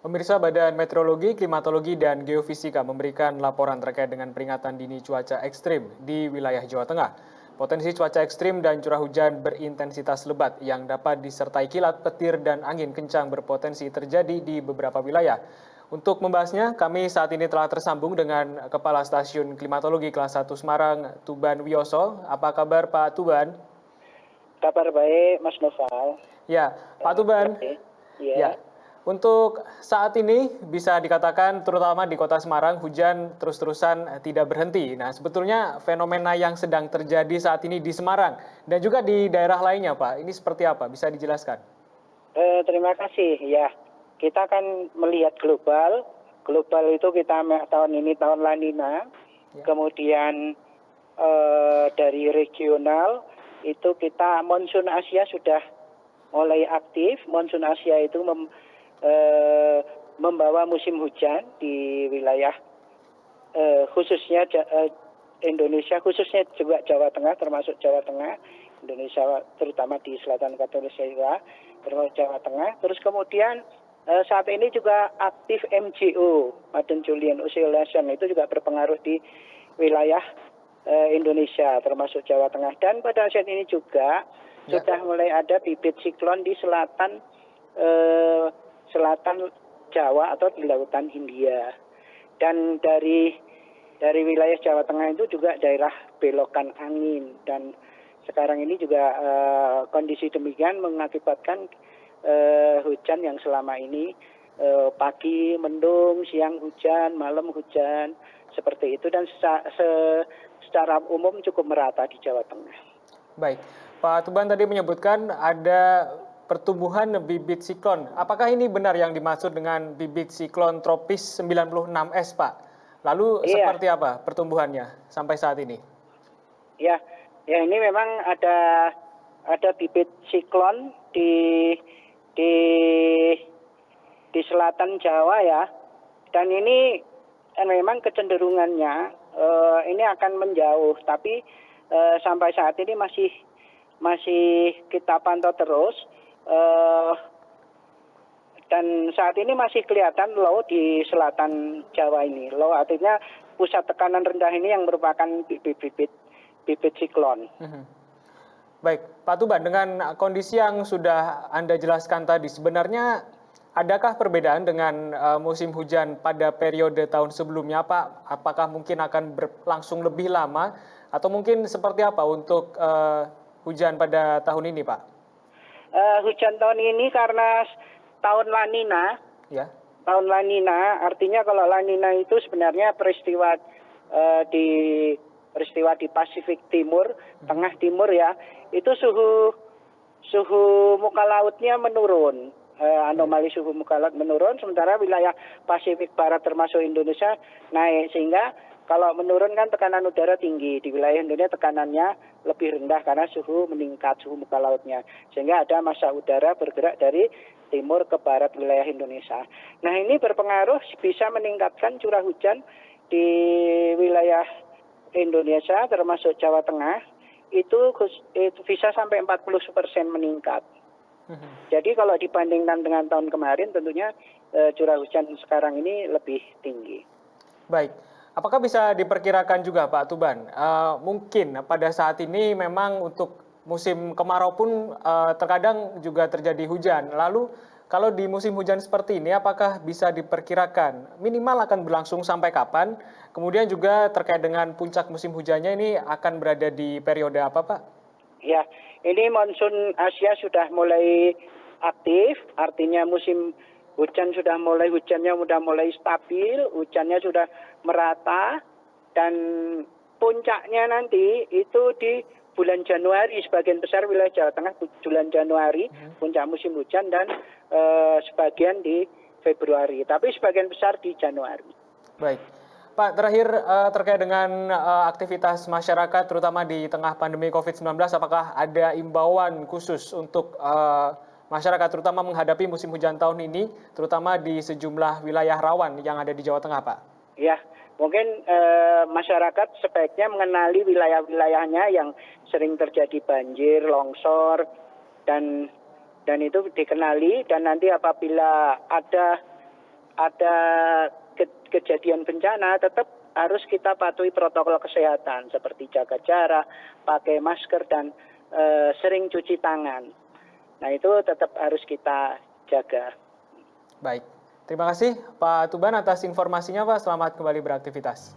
Pemirsa Badan Meteorologi, Klimatologi, dan Geofisika memberikan laporan terkait dengan peringatan dini cuaca ekstrim di wilayah Jawa Tengah. Potensi cuaca ekstrim dan curah hujan berintensitas lebat yang dapat disertai kilat, petir, dan angin kencang berpotensi terjadi di beberapa wilayah. Untuk membahasnya, kami saat ini telah tersambung dengan Kepala Stasiun Klimatologi Kelas 1 Semarang, Tuban Wioso. Apa kabar Pak Tuban? Kabar baik, Mas Noval. Ya, Pak Tuban. Baik. Ya, Ya, untuk saat ini bisa dikatakan terutama di kota Semarang hujan terus-terusan tidak berhenti. Nah, sebetulnya fenomena yang sedang terjadi saat ini di Semarang dan juga di daerah lainnya, Pak, ini seperti apa? Bisa dijelaskan? terima kasih. Ya, kita kan melihat global. Global itu kita tahun ini tahun La Nina. Ya. Kemudian dari regional itu kita monsun Asia sudah mulai aktif. Monsun Asia itu membawa musim hujan di wilayah khususnya Indonesia, khususnya juga Jawa Tengah, termasuk Jawa Tengah, Indonesia terutama di selatan Katulistiwa, termasuk Jawa Tengah. Terus kemudian saat ini juga aktif MJO, Madden Julian Oscillation, itu juga berpengaruh di wilayah Indonesia, termasuk Jawa Tengah. Dan pada saat ini juga sudah mulai ada bibit siklon di selatan Jawa atau di Lautan Hindia. Dan dari wilayah Jawa Tengah itu juga daerah belokan angin, dan sekarang ini juga kondisi demikian mengakibatkan hujan yang selama ini pagi mendung, siang hujan, malam hujan, seperti itu, dan secara umum cukup merata di Jawa Tengah. Baik, Pak Tuban tadi menyebutkan ada pertumbuhan bibit siklon. Apakah ini benar yang dimaksud dengan bibit siklon tropis 96S, Pak? Lalu Iya. seperti apa pertumbuhannya sampai saat ini? Ya, ini memang ada bibit siklon di selatan Jawa ya, dan ini memang kecenderungannya ini akan menjauh, tapi sampai saat ini masih kita pantau terus, dan saat ini masih kelihatan low di selatan Jawa ini. Low artinya pusat tekanan rendah ini yang merupakan bibit siklon. Baik, Pak Tuban, dengan kondisi yang sudah Anda jelaskan tadi, sebenarnya adakah perbedaan dengan musim hujan pada periode tahun sebelumnya, Pak? Apakah mungkin akan berlangsung lebih lama atau mungkin seperti apa untuk hujan pada tahun ini, Pak? Hujan tahun ini karena tahun La Nina. Ya. Tahun La Nina, artinya kalau La Nina itu sebenarnya peristiwa di Pasifik Timur, Tengah Timur ya, itu suhu muka lautnya menurun. Anomali suhu muka laut menurun, sementara wilayah Pasifik Barat termasuk Indonesia naik, sehingga kalau menurun kan tekanan udara tinggi. Di wilayah Indonesia tekanannya lebih rendah karena suhu meningkat, suhu muka lautnya. Sehingga ada massa udara bergerak dari timur ke barat wilayah Indonesia. Nah, ini berpengaruh bisa meningkatkan curah hujan di wilayah Indonesia termasuk Jawa Tengah itu bisa sampai 40% meningkat. Jadi kalau dibandingkan dengan tahun kemarin tentunya curah hujan sekarang ini lebih tinggi. Baik, apakah bisa diperkirakan juga Pak Tuban, mungkin pada saat ini memang untuk musim kemarau pun terkadang juga terjadi hujan. Lalu kalau di musim hujan seperti ini apakah bisa diperkirakan minimal akan berlangsung sampai kapan? Kemudian juga terkait dengan puncak musim hujannya ini akan berada di periode apa, Pak? Ya, ini monsun Asia sudah mulai aktif, artinya musim hujannya sudah mulai stabil, hujannya sudah merata, dan puncaknya nanti itu di bulan Januari, sebagian besar wilayah Jawa Tengah bulan Januari, puncak musim hujan, dan sebagian di Februari, tapi sebagian besar di Januari. Baik. Pak, terakhir terkait dengan aktivitas masyarakat terutama di tengah pandemi COVID-19, apakah ada imbauan khusus untuk masyarakat terutama menghadapi musim hujan tahun ini, terutama di sejumlah wilayah rawan yang ada di Jawa Tengah, Pak? Ya, mungkin masyarakat sebaiknya mengenali wilayah-wilayahnya yang sering terjadi banjir, longsor, dan itu dikenali, dan nanti apabila ada ada kejadian bencana, tetap harus kita patuhi protokol kesehatan seperti jaga jarak, pakai masker, dan sering cuci tangan. Nah, itu tetap harus kita jaga. Baik, terima kasih Pak Tuban atas informasinya Pak. Selamat kembali beraktivitas.